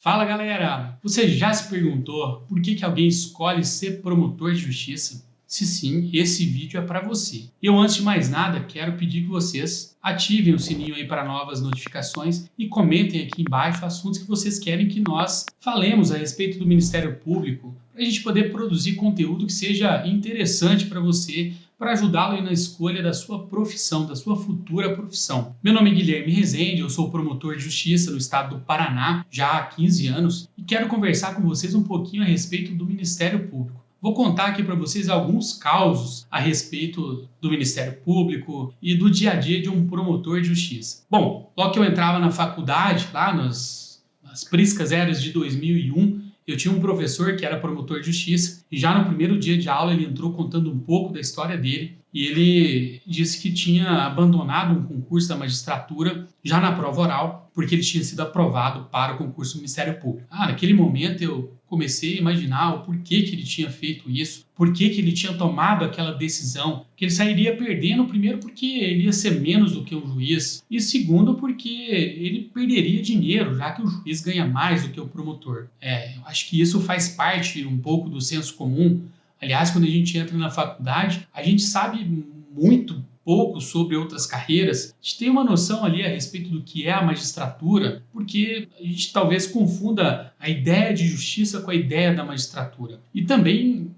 Fala galera! Você já se perguntou por que alguém escolhe ser promotor de justiça? Se sim, esse vídeo é para você. Eu, antes de mais nada, quero pedir que vocês ativem o sininho aí para novas notificações e comentem aqui embaixo assuntos que vocês querem que nós falemos a respeito do Ministério Público, para a gente poder produzir conteúdo que seja interessante para você, para ajudá-lo aí na escolha da sua profissão, da sua futura profissão. Meu nome é Guilherme Rezende, eu sou promotor de justiça no estado do Paraná já há 15 anos e quero conversar com vocês um pouquinho a respeito do Ministério Público. Vou contar aqui para vocês alguns causos a respeito do Ministério Público e do dia a dia de um promotor de justiça. Bom, logo que eu entrava na faculdade, lá nas priscas eras de 2001, eu tinha um professor que era promotor de justiça e já no primeiro dia de aula ele entrou contando um pouco da história dele e ele disse que tinha abandonado um concurso da magistratura já na prova oral porque ele tinha sido aprovado para o concurso do Ministério Público. Naquele momento eu comecei a imaginar o porquê que ele tinha feito isso, porquê que ele tinha tomado aquela decisão, que ele sairia perdendo, primeiro porque ele ia ser menos do que um juiz, e segundo porque ele perderia dinheiro, já que o juiz ganha mais do que o promotor. Eu acho que isso faz parte um pouco do senso comum. Aliás, quando a gente entra na faculdade, a gente sabe muito pouco sobre outras carreiras, a gente tem uma noção ali a respeito do que é a magistratura, porque a gente talvez confunda a ideia de justiça com a ideia da magistratura. E também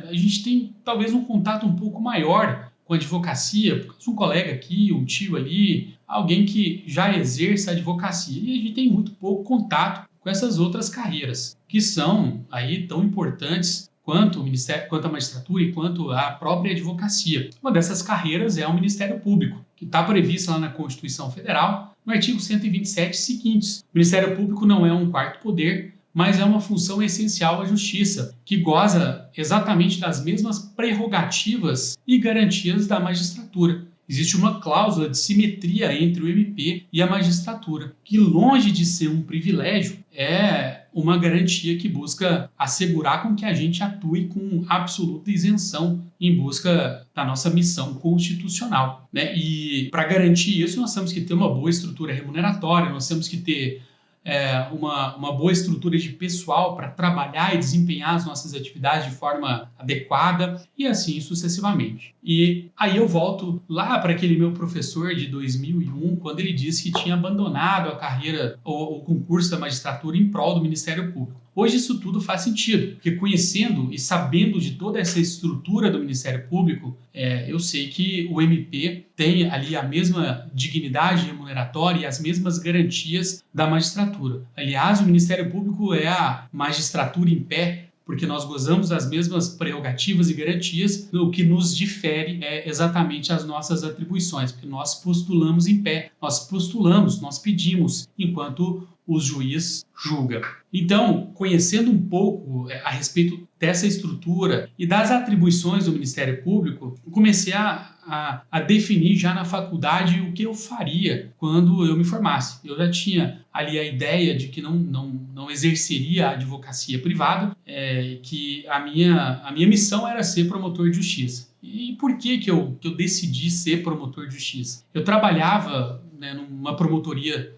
a gente tem talvez um contato um pouco maior com a advocacia, porque um colega aqui, um tio ali, alguém que já exerce a advocacia, e a gente tem muito pouco contato com essas outras carreiras, que são aí tão importantes quanto o Ministério, quanto a magistratura e quanto a própria advocacia. Uma dessas carreiras é o Ministério Público, que está prevista lá na Constituição Federal, no artigo 127 seguintes. O Ministério Público não é um quarto poder, mas é uma função essencial à justiça, que goza exatamente das mesmas prerrogativas e garantias da magistratura. Existe uma cláusula de simetria entre o MP e a magistratura, que longe de ser um privilégio, é uma garantia que busca assegurar com que a gente atue com absoluta isenção em busca da nossa missão constitucional, né? E para garantir isso, nós temos que ter uma boa estrutura remuneratória, nós temos que ter uma boa estrutura de pessoal para trabalhar e desempenhar as nossas atividades de forma adequada e assim sucessivamente. E aí eu volto lá para aquele meu professor de 2001, quando ele disse que tinha abandonado a carreira, o concurso da magistratura em prol do Ministério Público. Hoje isso tudo faz sentido, porque conhecendo e sabendo de toda essa estrutura do Ministério Público, eu sei que o MP tem ali a mesma dignidade remuneratória e as mesmas garantias da magistratura. Aliás, o Ministério Público é a magistratura em pé, porque nós gozamos das mesmas prerrogativas e garantias. O que nos difere é exatamente as nossas atribuições, porque nós postulamos em pé, nós pedimos, enquanto o juiz julga. Então, conhecendo um pouco a respeito dessa estrutura e das atribuições do Ministério Público, eu comecei a definir já na faculdade o que eu faria quando eu me formasse. Eu já tinha ali a ideia de que não exerceria a advocacia privada, que a minha missão era ser promotor de justiça. E por que eu decidi ser promotor de justiça? Eu trabalhava numa promotoria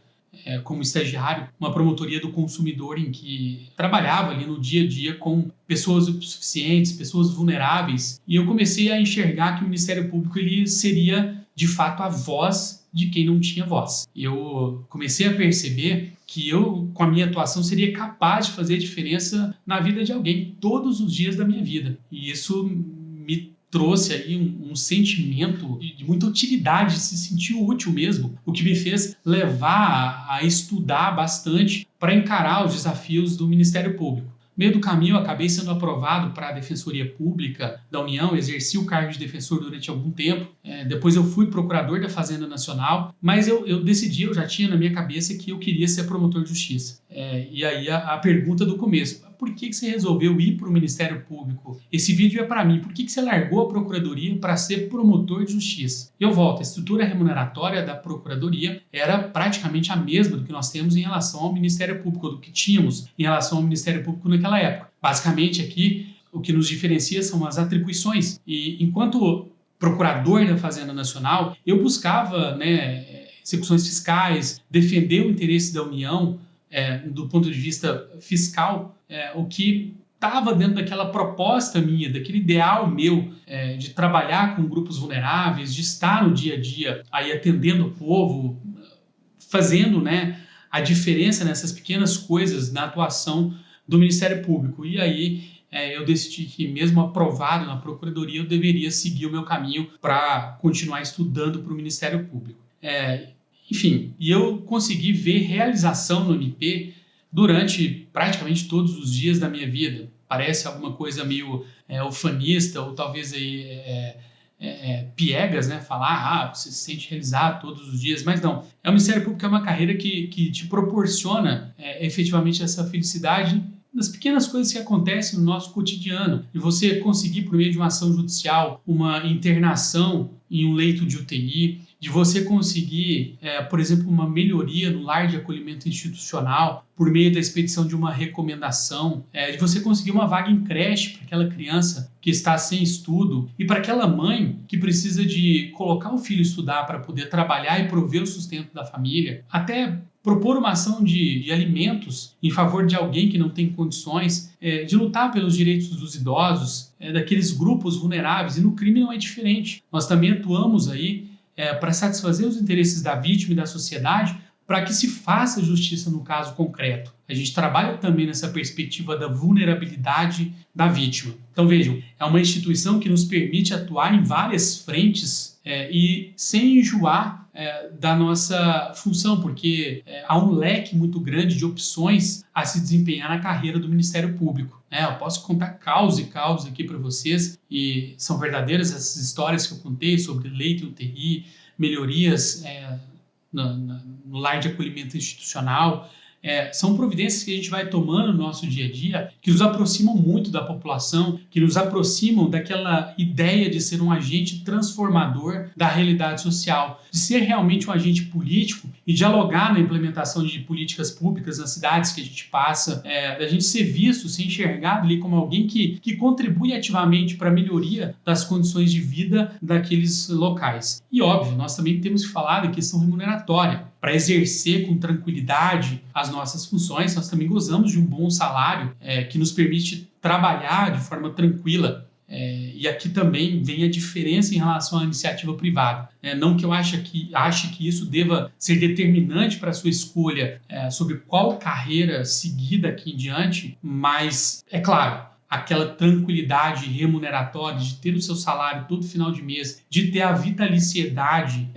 como estagiário, uma promotoria do consumidor em que trabalhava ali no dia a dia com pessoas insuficientes, pessoas vulneráveis, e eu comecei a enxergar que o Ministério Público ele seria, de fato, a voz de quem não tinha voz. Eu comecei a perceber que eu, com a minha atuação, seria capaz de fazer a diferença na vida de alguém todos os dias da minha vida. E isso me trouxe aí um sentimento de muita utilidade, de se sentir útil mesmo, o que me fez levar a estudar bastante para encarar os desafios do Ministério Público. No meio do caminho, eu acabei sendo aprovado para a Defensoria Pública da União, exerci o cargo de defensor durante algum tempo, depois eu fui procurador da Fazenda Nacional, mas eu decidi, eu já tinha na minha cabeça que eu queria ser promotor de justiça. E aí a pergunta do começo, por que você resolveu ir para o Ministério Público? Esse vídeo é para mim, por que você largou a Procuradoria para ser promotor de justiça? Eu volto, a estrutura remuneratória da Procuradoria era praticamente a mesma do que nós temos em relação ao Ministério Público, do que tínhamos em relação ao Ministério Público naquela época. Basicamente aqui, o que nos diferencia são as atribuições. E enquanto procurador da Fazenda Nacional, eu buscava execuções fiscais, defender o interesse da União, do ponto de vista fiscal, o que estava dentro daquela proposta minha, daquele ideal meu de trabalhar com grupos vulneráveis, de estar no dia a dia aí atendendo o povo, fazendo, né, a diferença nessas pequenas coisas na atuação do Ministério Público. E aí eu decidi que, mesmo aprovado na Procuradoria, eu deveria seguir o meu caminho para continuar estudando para o Ministério Público. Enfim, e eu consegui ver realização no MP durante praticamente todos os dias da minha vida. Parece alguma coisa meio ufanista, ou talvez aí, piegas, né? Falar, você se sente realizado todos os dias, mas não. O Ministério Público é uma carreira que te proporciona efetivamente essa felicidade das pequenas coisas que acontecem no nosso cotidiano. E você conseguir, por meio de uma ação judicial, uma internação em um leito de UTI, de você conseguir, por exemplo, uma melhoria no lar de acolhimento institucional por meio da expedição de uma recomendação, de você conseguir uma vaga em creche para aquela criança que está sem estudo e para aquela mãe que precisa de colocar o filho estudar para poder trabalhar e prover o sustento da família, até propor uma ação de alimentos em favor de alguém que não tem condições, de lutar pelos direitos dos idosos, daqueles grupos vulneráveis. E no crime não é diferente. Nós também atuamos aí para satisfazer os interesses da vítima e da sociedade, para que se faça justiça no caso concreto. A gente trabalha também nessa perspectiva da vulnerabilidade da vítima. Então vejam, é uma instituição que nos permite atuar em várias frentes e sem enjoar da nossa função, porque há um leque muito grande de opções a se desempenhar na carreira do Ministério Público. Eu posso contar caos e caos aqui para vocês, e são verdadeiras essas histórias que eu contei sobre leito e UTI, melhorias no lar de acolhimento institucional. São providências que a gente vai tomando no nosso dia a dia, que nos aproximam muito da população, que nos aproximam daquela ideia de ser um agente transformador da realidade social, de ser realmente um agente político e dialogar na implementação de políticas públicas nas cidades que a gente passa, da gente ser visto, ser enxergado ali como alguém que contribui ativamente para a melhoria das condições de vida daqueles locais. E óbvio, nós também temos que falar da questão remuneratória. Para exercer com tranquilidade as nossas funções, nós também gozamos de um bom salário que nos permite trabalhar de forma tranquila. E aqui também vem a diferença em relação à iniciativa privada. Não que eu ache que isso deva ser determinante para a sua escolha sobre qual carreira seguir daqui em diante, mas, é claro, aquela tranquilidade remuneratória de ter o seu salário todo final de mês, de ter a vitaliciedade,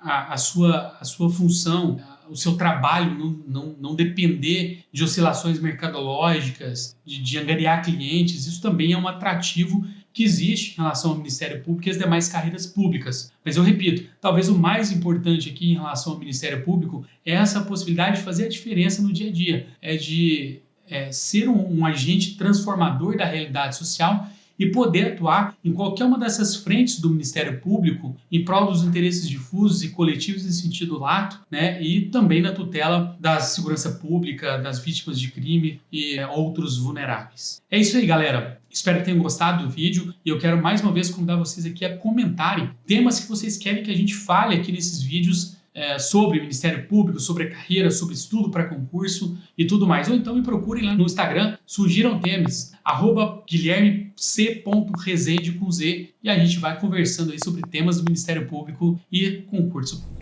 a sua função, o seu trabalho não depender de oscilações mercadológicas, de angariar clientes, isso também é um atrativo que existe em relação ao Ministério Público e as demais carreiras públicas. Mas eu repito, talvez o mais importante aqui em relação ao Ministério Público é essa possibilidade de fazer a diferença no dia a dia, de ser um agente transformador da realidade social e poder atuar em qualquer uma dessas frentes do Ministério Público em prol dos interesses difusos e coletivos em sentido lato, e também na tutela da segurança pública, das vítimas de crime e outros vulneráveis. É isso aí, galera. Espero que tenham gostado do vídeo e eu quero mais uma vez convidar vocês aqui a comentarem temas que vocês querem que a gente fale aqui nesses vídeos sobre Ministério Público, sobre a carreira, sobre estudo para concurso e tudo mais. Ou então me procurem lá no Instagram, sugiram temas, @guilhermec.rezende com Z, e a gente vai conversando aí sobre temas do Ministério Público e concurso público.